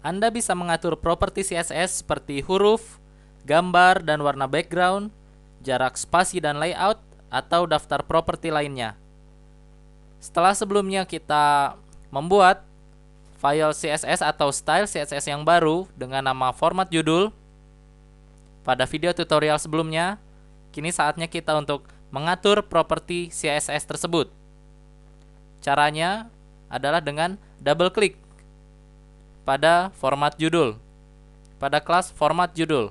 Anda bisa mengatur properti CSS seperti huruf, gambar dan warna background, jarak spasi dan layout, atau daftar properti lainnya. Setelah sebelumnya kita membuat file CSS atau style CSS yang baru dengan nama format judul pada video tutorial sebelumnya, kini saatnya kita untuk mengatur properti CSS tersebut. Caranya adalah dengan double klik pada format judul, pada kelas format judul.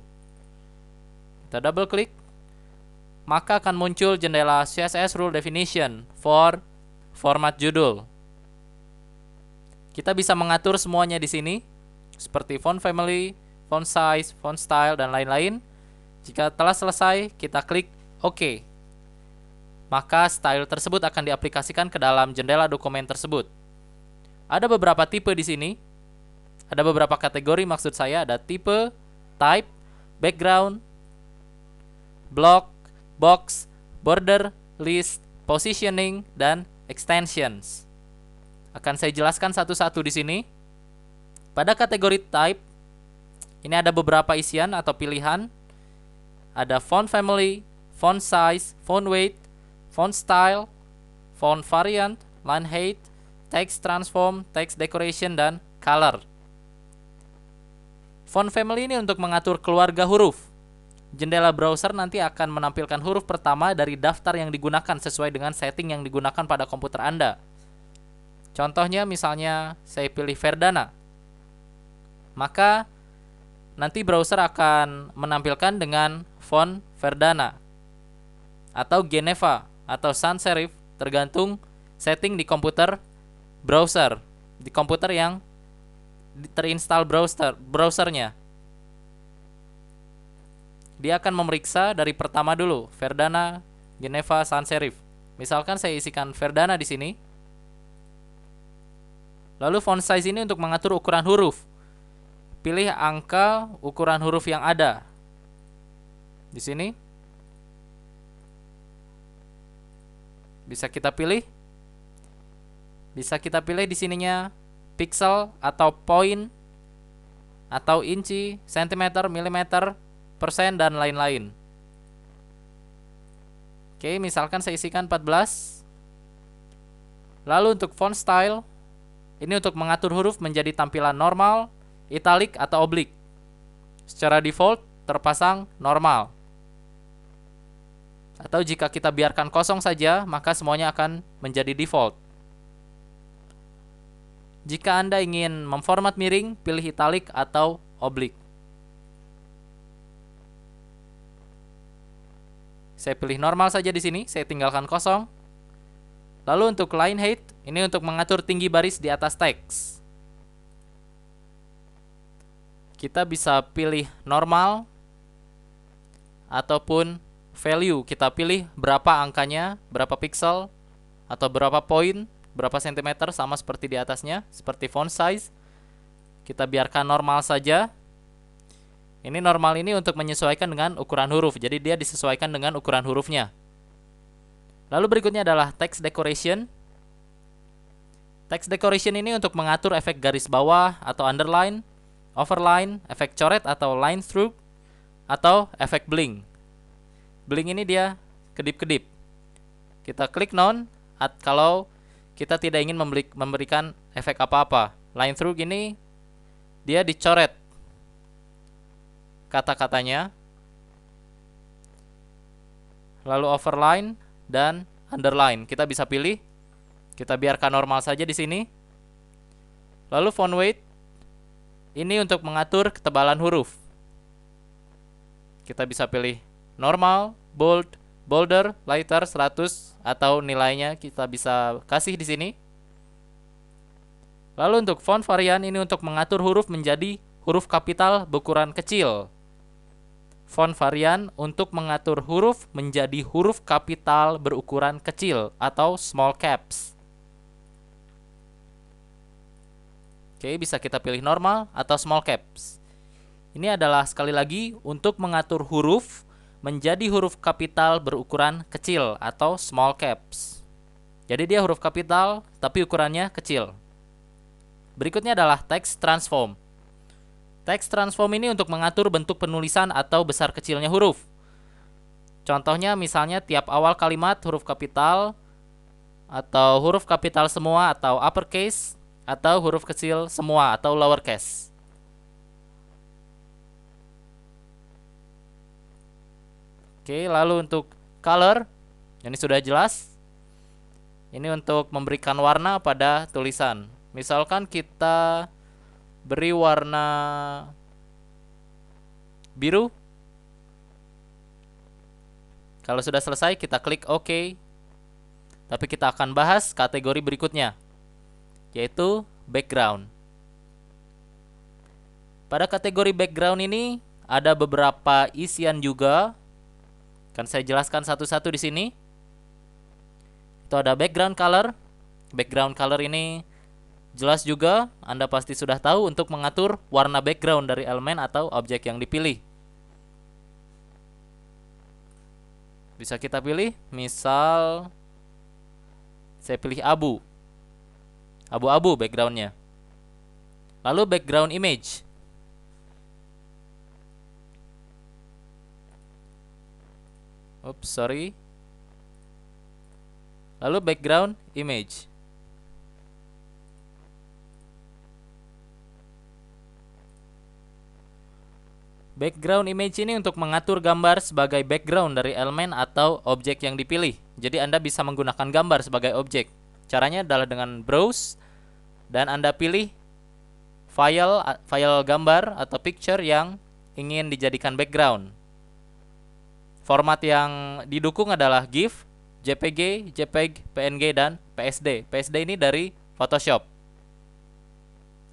Kita double klik, maka akan muncul jendela CSS Rule Definition for format judul. Kita bisa mengatur semuanya di sini, seperti font family, font size, font style, dan lain-lain. Jika telah selesai, kita klik OK. Maka style tersebut akan diaplikasikan ke dalam jendela dokumen tersebut. Ada beberapa tipe di sini. Ada beberapa kategori, maksud saya ada tipe, type, background, block, box, border, list, positioning, dan extensions. Akan saya jelaskan satu-satu di sini. Pada kategori type, ini ada beberapa isian atau pilihan. Ada font family, font size, font weight, font style, font variant, line height, text transform, text decoration, dan color. Font family ini untuk mengatur keluarga huruf. Jendela browser nanti akan menampilkan huruf pertama dari daftar yang digunakan sesuai dengan setting yang digunakan pada komputer Anda. Contohnya misalnya saya pilih Verdana. Maka nanti browser akan menampilkan dengan font Verdana atau Geneva atau sans serif, tergantung setting di komputer browser, di komputer yang terinstall browsernya. Dia akan memeriksa dari pertama dulu, Verdana, Geneva, sans serif. Misalkan saya isikan Verdana di sini. Lalu font size ini untuk mengatur ukuran huruf. Pilih angka ukuran huruf yang ada. Di sini bisa kita pilih. Bisa kita pilih di sininya pixel atau point atau inci, sentimeter, milimeter, persen, dan lain-lain. Oke, misalkan saya isikan 14. Lalu untuk font style, ini untuk mengatur huruf menjadi tampilan normal, italic, atau oblique. Secara default terpasang normal. Atau jika kita biarkan kosong saja, maka semuanya akan menjadi default. Jika Anda ingin memformat miring, pilih italic atau oblique. Saya pilih normal saja di sini, saya tinggalkan kosong. Lalu untuk line height, ini untuk mengatur tinggi baris di atas teks. Kita bisa pilih normal ataupun value. Kita pilih berapa angkanya, berapa pixel, atau berapa poin, berapa sentimeter, sama seperti di atasnya. Seperti font size, kita biarkan normal saja. Ini normal ini untuk menyesuaikan dengan ukuran huruf. Jadi dia disesuaikan dengan ukuran hurufnya. Lalu berikutnya adalah text decoration. Text decoration ini untuk mengatur efek garis bawah atau underline, overline, efek coret atau line through, atau efek blink. Blink ini dia kedip-kedip. Kita klik none kalau kita tidak ingin memberikan efek apa-apa. Line through gini dia dicoret kata-katanya. Lalu overline dan underline kita bisa pilih. Kita biarkan normal saja di sini. Lalu font weight ini untuk mengatur ketebalan huruf. Kita bisa pilih normal, bold, bolder, lighter, 100, atau nilainya kita bisa kasih di sini. Lalu untuk font varian ini untuk mengatur huruf menjadi huruf kapital berukuran kecil. Font varian untuk mengatur huruf menjadi huruf kapital berukuran kecil atau small caps. Oke, bisa kita pilih normal atau small caps. Ini adalah sekali lagi untuk mengatur huruf menjadi huruf kapital berukuran kecil atau small caps. Jadi dia huruf kapital tapi ukurannya kecil. Berikutnya adalah text transform. Text transform ini untuk mengatur bentuk penulisan atau besar kecilnya huruf. Contohnya misalnya tiap awal kalimat huruf kapital, atau huruf kapital semua atau uppercase, atau huruf kecil semua atau lowercase. Oke, lalu untuk color, ini sudah jelas. Ini untuk memberikan warna pada tulisan. Misalkan kita beri warna biru. Kalau sudah selesai, kita klik OK. Tapi kita akan bahas kategori berikutnya, yaitu background. Pada kategori background ini ada beberapa isian juga. Akan saya jelaskan satu-satu di sini. Itu ada background color. Background color ini jelas juga, Anda pasti sudah tahu untuk mengatur warna background dari elemen atau objek yang dipilih. Bisa kita pilih, misal saya pilih abu. Abu-abu backgroundnya. Lalu background image. Oops, sorry. Lalu background image. Background image ini untuk mengatur gambar sebagai background dari elemen atau objek yang dipilih. Jadi Anda bisa menggunakan gambar sebagai objek. Caranya adalah dengan browse dan Anda pilih file gambar atau picture yang ingin dijadikan background. Format yang didukung adalah GIF, JPG, JPEG, PNG, dan PSD. PSD ini dari Photoshop.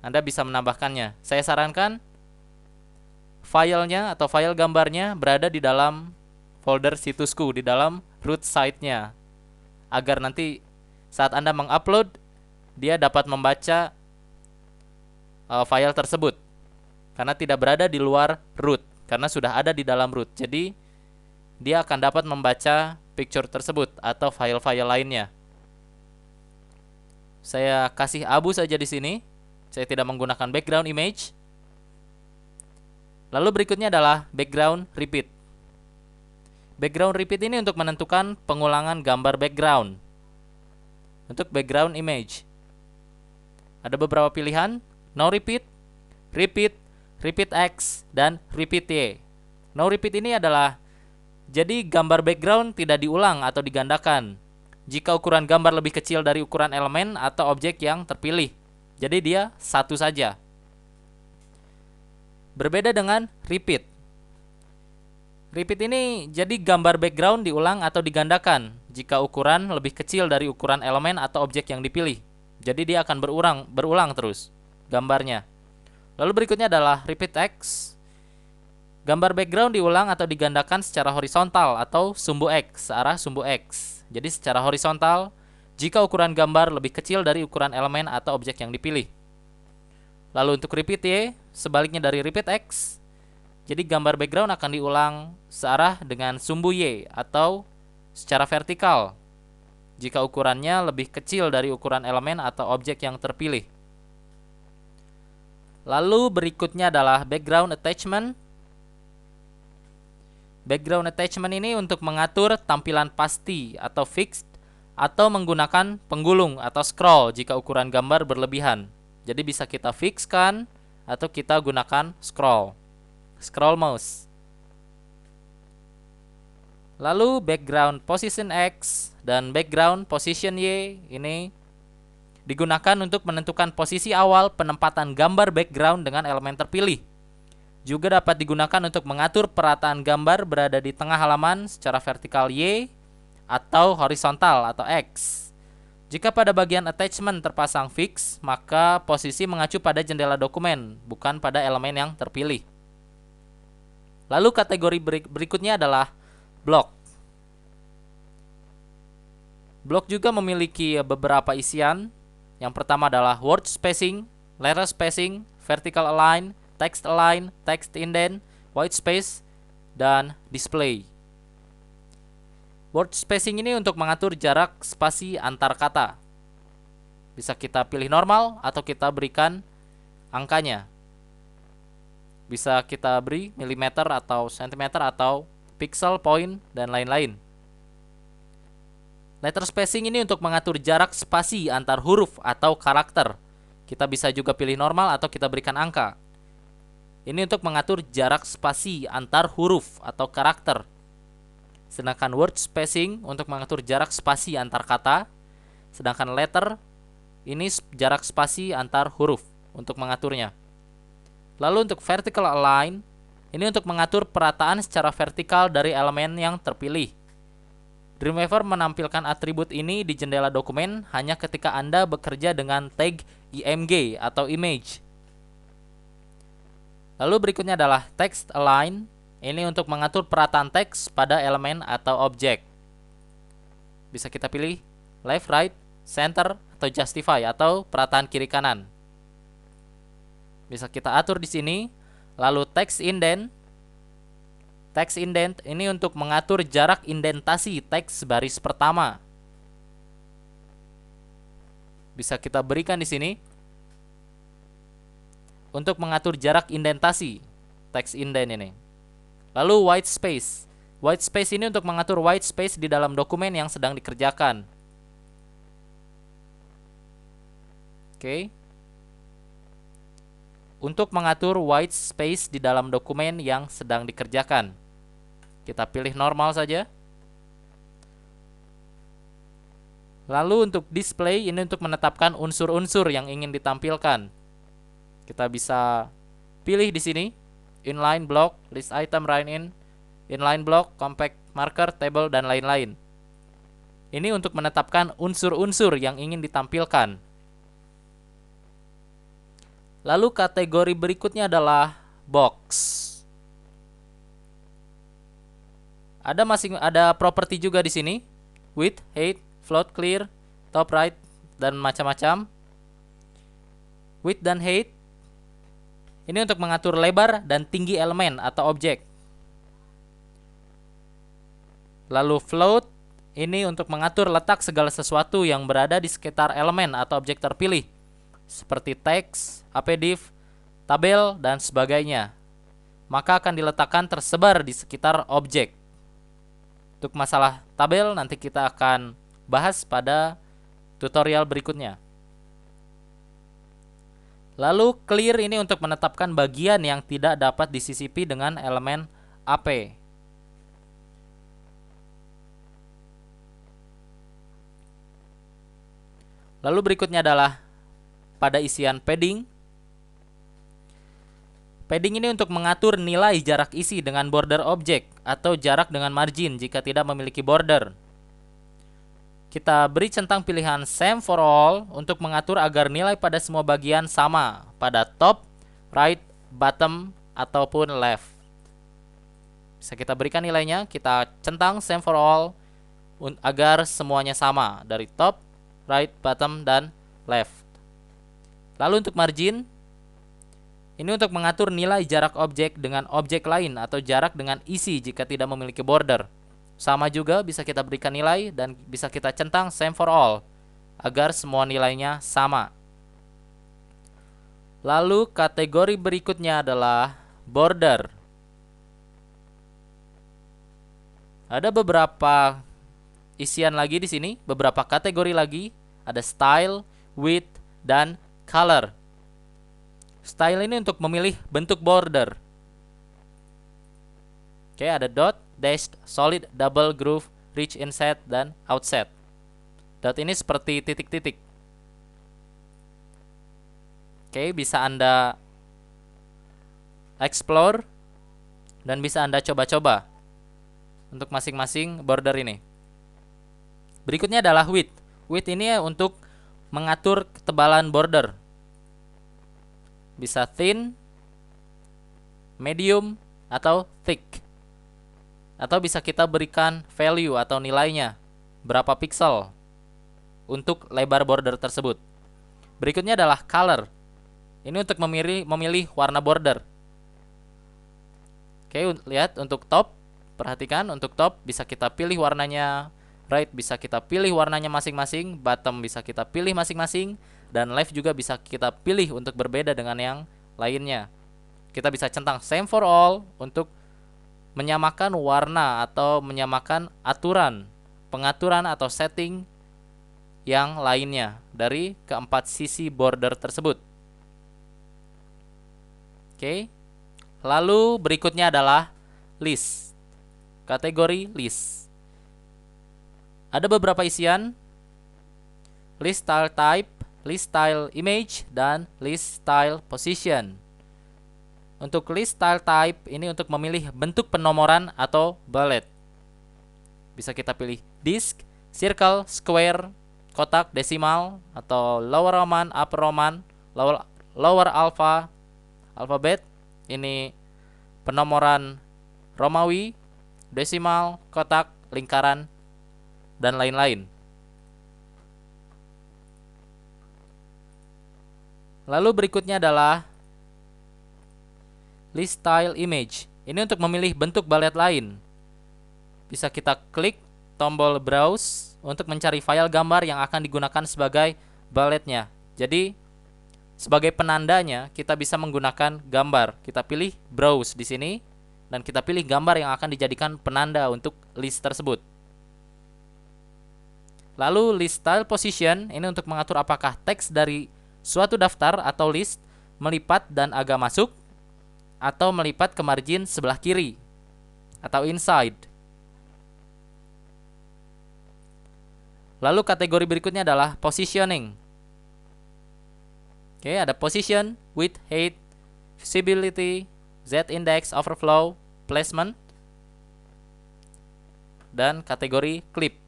Anda bisa menambahkannya. Saya sarankan filenya atau file gambarnya berada di dalam folder situsku, di dalam root site-nya, agar nanti saat Anda mengupload, dia dapat membaca file tersebut, karena tidak berada di luar root, karena sudah ada di dalam root. Jadi dia akan dapat membaca picture tersebut atau file-file lainnya. Saya kasih abu saja di sini. Saya tidak menggunakan background image. Lalu berikutnya adalah background repeat. Background repeat ini untuk menentukan pengulangan gambar background. Untuk background image, ada beberapa pilihan: no repeat, repeat, repeat X, dan repeat Y. No repeat ini adalah jadi gambar background tidak diulang atau digandakan jika ukuran gambar lebih kecil dari ukuran elemen atau objek yang terpilih. Jadi dia satu saja. Berbeda dengan repeat. Repeat ini jadi gambar background diulang atau digandakan jika ukuran lebih kecil dari ukuran elemen atau objek yang dipilih. Jadi dia akan berulang terus gambarnya. Lalu berikutnya adalah repeat X. Gambar background diulang atau digandakan secara horizontal atau sumbu X, searah sumbu X. Jadi secara horizontal jika ukuran gambar lebih kecil dari ukuran elemen atau objek yang dipilih. Lalu untuk repeat Y, sebaliknya dari repeat X. Jadi gambar background akan diulang searah dengan sumbu Y atau secara vertikal jika ukurannya lebih kecil dari ukuran elemen atau objek yang terpilih. Lalu berikutnya adalah background attachment. Background attachment ini untuk mengatur tampilan pasti atau fixed atau menggunakan penggulung atau scroll jika ukuran gambar berlebihan. Jadi bisa kita fixkan atau kita gunakan scroll mouse. Lalu background position X dan background position Y ini digunakan untuk menentukan posisi awal penempatan gambar background dengan elemen terpilih. Juga dapat digunakan untuk mengatur perataan gambar berada di tengah halaman secara vertikal Y atau horizontal atau X. Jika pada bagian attachment terpasang fix, maka posisi mengacu pada jendela dokumen, bukan pada elemen yang terpilih. Lalu kategori berikutnya adalah block. Block juga memiliki beberapa isian. Yang pertama adalah word spacing, letter spacing, vertical align, text align, text indent, white space, dan display. Word spacing ini untuk mengatur jarak spasi antar kata. Bisa kita pilih normal atau kita berikan angkanya. Bisa kita beri milimeter atau sentimeter atau pixel, point, dan lain-lain. Letter spacing ini untuk mengatur jarak spasi antar huruf atau karakter. Kita bisa juga pilih normal atau kita berikan angka. Ini untuk mengatur jarak spasi antar huruf atau karakter. Sedangkan word spacing untuk mengatur jarak spasi antar kata. Sedangkan letter ini jarak spasi antar huruf untuk mengaturnya. Lalu untuk vertical align, ini untuk mengatur perataan secara vertikal dari elemen yang terpilih. Dreamweaver menampilkan atribut ini di jendela dokumen hanya ketika Anda bekerja dengan tag img atau image. Lalu berikutnya adalah text align, ini untuk mengatur perataan teks pada elemen atau objek. Bisa kita pilih left, right, center, atau justify atau perataan kiri kanan. Bisa kita atur di sini. Lalu text indent. Text indent ini untuk mengatur jarak indentasi teks baris pertama. Bisa kita berikan di sini untuk mengatur jarak indentasi text indent ini. Lalu white space. White space ini untuk mengatur white space di dalam dokumen yang sedang dikerjakan. Oke. Untuk mengatur white space di dalam dokumen yang sedang dikerjakan, kita pilih normal saja. Lalu untuk display ini untuk menetapkan unsur-unsur yang ingin ditampilkan. Kita bisa pilih di sini inline block, list item, write in, inline block, compact marker, table, dan lain-lain. Ini untuk menetapkan unsur-unsur yang ingin ditampilkan. Lalu kategori berikutnya adalah box. Ada properti juga di sini, width, height, float, clear, top right, dan macam-macam. Width dan height ini untuk mengatur lebar dan tinggi elemen atau objek. Lalu float ini untuk mengatur letak segala sesuatu yang berada di sekitar elemen atau objek terpilih, seperti teks, apdiv, tabel, dan sebagainya. Maka akan diletakkan tersebar di sekitar objek. Untuk masalah tabel nanti kita akan bahas pada tutorial berikutnya. Lalu clear ini untuk menetapkan bagian yang tidak dapat disisipi dengan elemen AP. Lalu berikutnya adalah pada isian padding. Padding ini untuk mengatur nilai jarak isi dengan border objek atau jarak dengan margin jika tidak memiliki border. Kita beri centang pilihan same for all untuk mengatur agar nilai pada semua bagian sama pada top, right, bottom, ataupun left. Bisa kita berikan nilainya, kita centang same for all agar semuanya sama dari top, right, bottom, dan left. Lalu untuk margin, ini untuk mengatur nilai jarak objek dengan objek lain atau jarak dengan isi jika tidak memiliki border. Sama juga bisa kita berikan nilai dan bisa kita centang same for all agar semua nilainya sama. Lalu kategori berikutnya adalah border. Ada beberapa isian lagi di sini, beberapa kategori lagi. Ada style, width, dan color. Style ini untuk memilih bentuk border. Oke, ada dot, dash, solid, double, groove, rich, inset, dan outset. Dot ini seperti titik-titik. Oke, bisa Anda explore dan bisa Anda coba-coba untuk masing-masing border ini. Berikutnya adalah width. Width ini untuk mengatur ketebalan border. Bisa thin, medium, atau thick. Atau bisa kita berikan value atau nilainya, berapa pixel untuk lebar border tersebut. Berikutnya adalah color. Ini untuk memilih warna border. Oke, lihat untuk top. Perhatikan untuk top bisa kita pilih warnanya. Right bisa kita pilih warnanya masing-masing. Bottom bisa kita pilih masing-masing. Dan left juga bisa kita pilih untuk berbeda dengan yang lainnya. Kita bisa centang same for all untuk menyamakan warna atau menyamakan pengaturan atau setting yang lainnya dari keempat sisi border tersebut. Oke. Lalu berikutnya adalah list. Kategori list. Ada beberapa isian: list style type, list style image, dan list style position. Untuk list style type ini untuk memilih bentuk penomoran atau bullet. Bisa kita pilih disk, circle, square, kotak, desimal, atau lower Roman, upper Roman, lower alpha, alfabet. Ini penomoran Romawi, desimal, kotak, lingkaran, dan lain-lain. Lalu berikutnya adalah list style image. Ini untuk memilih bentuk bullet lain. Bisa kita klik tombol browse untuk mencari file gambar yang akan digunakan sebagai bulletnya. Jadi sebagai penandanya kita bisa menggunakan gambar. Kita pilih browse di sini dan kita pilih gambar yang akan dijadikan penanda untuk list tersebut. Lalu list style position ini untuk mengatur apakah teks dari suatu daftar atau list melipat dan agak masuk atau melipat ke margin sebelah kiri atau inside. Lalu kategori berikutnya adalah positioning. Oke, ada position, width, height, visibility, z-index, overflow, placement, dan kategori clip.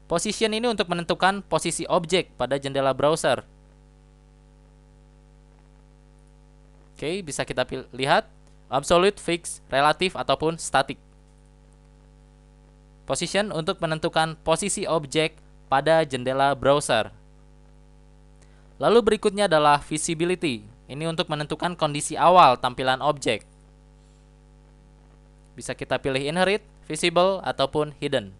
Position ini untuk menentukan posisi objek pada jendela browser. Oke, bisa kita lihat absolute, fixed, relatif, ataupun static. Position untuk menentukan posisi objek pada jendela browser. Lalu berikutnya adalah visibility. Ini untuk menentukan kondisi awal tampilan objek. Bisa kita pilih inherit, visible, ataupun hidden.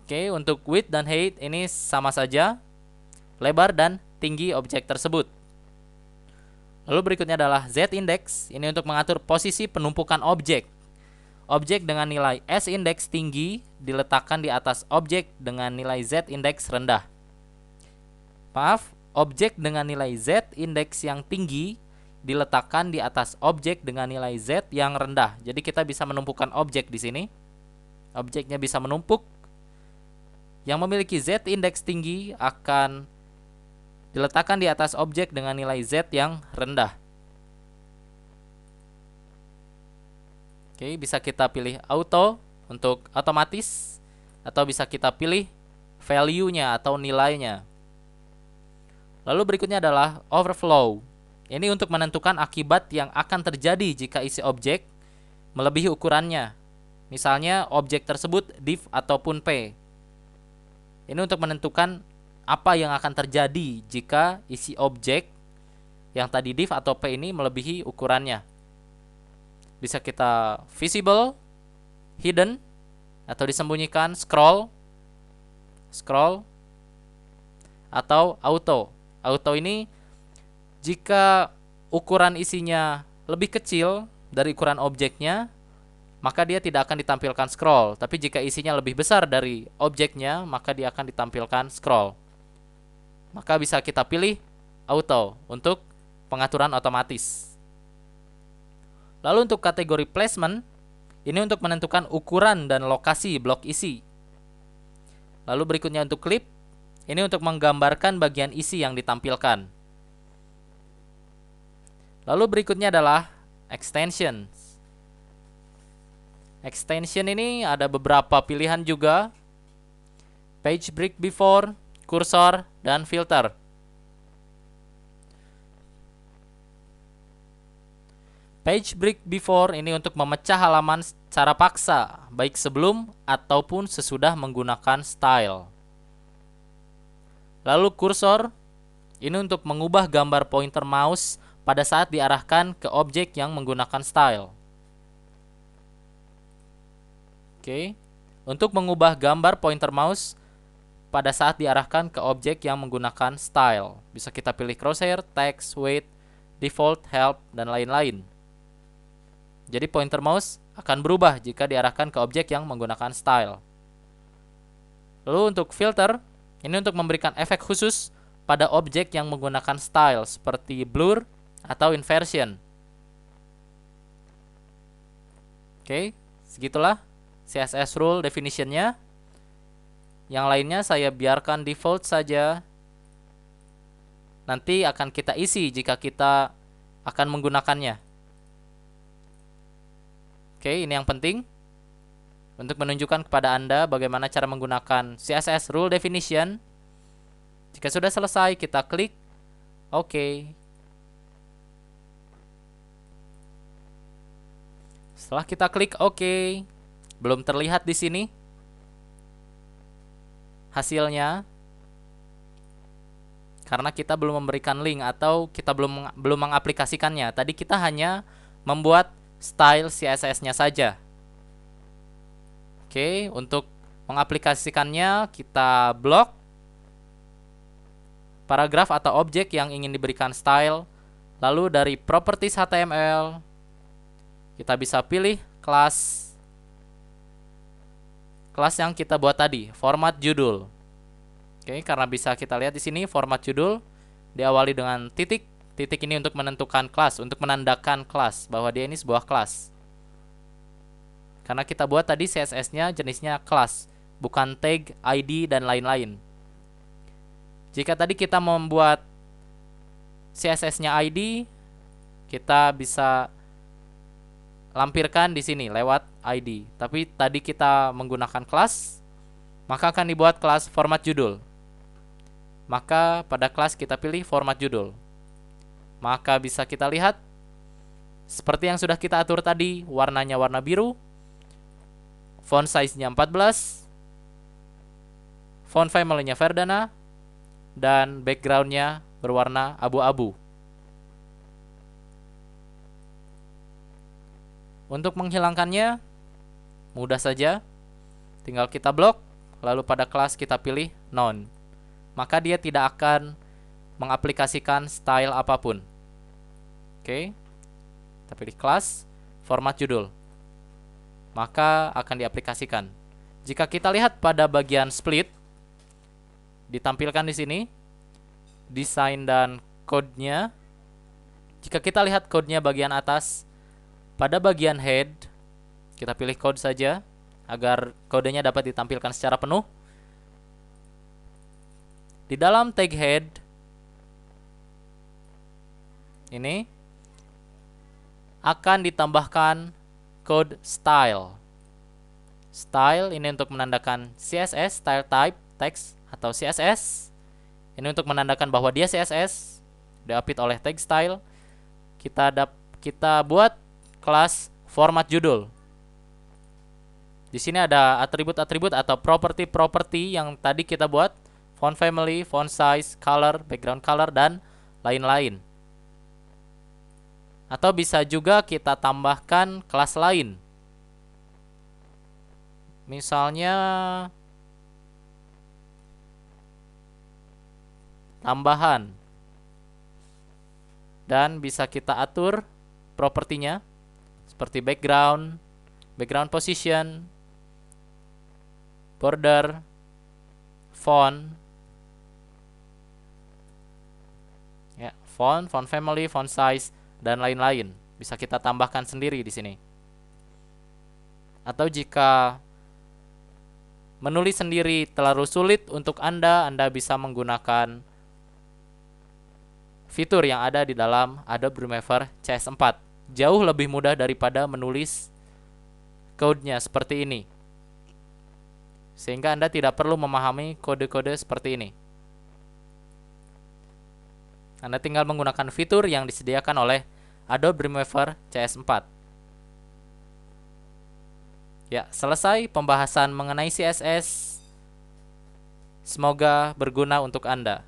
Oke, untuk width dan height ini sama saja, lebar dan tinggi objek tersebut. Lalu berikutnya adalah z-index. Ini untuk mengatur posisi penumpukan objek. Objek dengan nilai s-index tinggi diletakkan di atas objek dengan nilai z-index rendah. Maaf, objek dengan nilai z-index yang tinggi diletakkan di atas objek dengan nilai z yang rendah. Jadi kita bisa menumpukan objek di sini. Objeknya bisa menumpuk. Yang memiliki z-index tinggi akan diletakkan di atas objek dengan nilai z yang rendah. Oke, bisa kita pilih auto untuk otomatis, atau bisa kita pilih value-nya atau nilainya. Lalu berikutnya adalah overflow. Ini untuk menentukan akibat yang akan terjadi jika isi objek melebihi ukurannya. Misalnya objek tersebut div ataupun p. Ini untuk menentukan apa yang akan terjadi jika isi objek yang tadi div atau p ini melebihi ukurannya. Bisa kita visible, hidden, atau disembunyikan, scroll, atau auto. Auto ini jika ukuran isinya lebih kecil dari ukuran objeknya, maka dia tidak akan ditampilkan scroll. Tapi jika isinya lebih besar dari objeknya, maka dia akan ditampilkan scroll. Maka bisa kita pilih auto untuk pengaturan otomatis. Lalu untuk kategori placement, ini untuk menentukan ukuran dan lokasi blok isi. Lalu berikutnya untuk clip, ini untuk menggambarkan bagian isi yang ditampilkan. Lalu berikutnya adalah extension. Extension ini ada beberapa pilihan juga. Page break before, cursor, dan filter. Page break before ini untuk memecah halaman secara paksa, baik sebelum ataupun sesudah menggunakan style. Lalu kursor ini untuk mengubah gambar pointer mouse pada saat diarahkan ke objek yang menggunakan style. Oke. Untuk mengubah gambar pointer mouse pada saat diarahkan ke objek yang menggunakan style. Bisa kita pilih crosshair, text, weight, default, help, dan lain-lain. Jadi pointer mouse akan berubah jika diarahkan ke objek yang menggunakan style. Lalu untuk filter, ini untuk memberikan efek khusus pada objek yang menggunakan style seperti blur atau inversion. Oke, segitulah CSS rule definition-nya. Yang lainnya saya biarkan default saja. Nanti akan kita isi jika kita akan menggunakannya. Oke, ini yang penting untuk menunjukkan kepada Anda bagaimana cara menggunakan CSS rule definition. Jika sudah selesai, kita klik OK. Setelah kita klik OK, belum terlihat di sini hasilnya karena kita belum memberikan link atau kita belum mengaplikasikannya. Tadi kita hanya membuat style CSS-nya saja. Oke, untuk mengaplikasikannya kita blok paragraf atau objek yang ingin diberikan style. Lalu dari properties HTML kita bisa pilih kelas yang kita buat tadi, format judul. Oke, karena bisa kita lihat di sini format judul diawali dengan titik. Titik ini untuk menentukan kelas, untuk menandakan kelas bahwa dia ini sebuah kelas. Karena kita buat tadi CSS-nya jenisnya kelas, bukan tag, ID, dan lain-lain. Jika tadi kita membuat CSS-nya ID, kita bisa lampirkan di sini lewat ID. Tapi tadi kita menggunakan kelas, maka akan dibuat kelas format judul. Maka pada kelas kita pilih format judul. Maka bisa kita lihat seperti yang sudah kita atur tadi, warnanya warna biru, font size-nya 14, font family-nya Verdana, dan background-nya berwarna abu-abu. Untuk menghilangkannya mudah saja, tinggal kita blok, lalu pada kelas kita pilih none. Maka dia tidak akan mengaplikasikan style apapun. Oke, kita pilih kelas, format judul, maka akan diaplikasikan. Jika kita lihat pada bagian split, ditampilkan di sini desain dan code-nya. Jika kita lihat code-nya bagian atas, pada bagian head, kita pilih code saja agar kodenya dapat ditampilkan secara penuh. Di dalam tag head ini akan ditambahkan code style. Style ini untuk menandakan CSS, style type, text atau CSS. Ini untuk menandakan bahwa dia CSS, diapit oleh tag style. Kita buat kelas format judul. Di sini ada atribut-atribut atau property-property yang tadi kita buat, font family, font size, color, background color, dan lain-lain. Atau bisa juga kita tambahkan kelas lain. Misalnya tambahan. Dan bisa kita atur propertinya seperti background position, border, font, font family, font size, dan lain-lain. Bisa kita tambahkan sendiri di sini. Atau jika menulis sendiri terlalu sulit untuk Anda bisa menggunakan fitur yang ada di dalam Adobe Remover CS4. Jauh lebih mudah daripada menulis code-nya seperti ini. Sehingga Anda tidak perlu memahami kode-kode seperti ini. Anda tinggal menggunakan fitur yang disediakan oleh Adobe Remover CS4. Ya, selesai pembahasan mengenai CSS. Semoga berguna untuk Anda.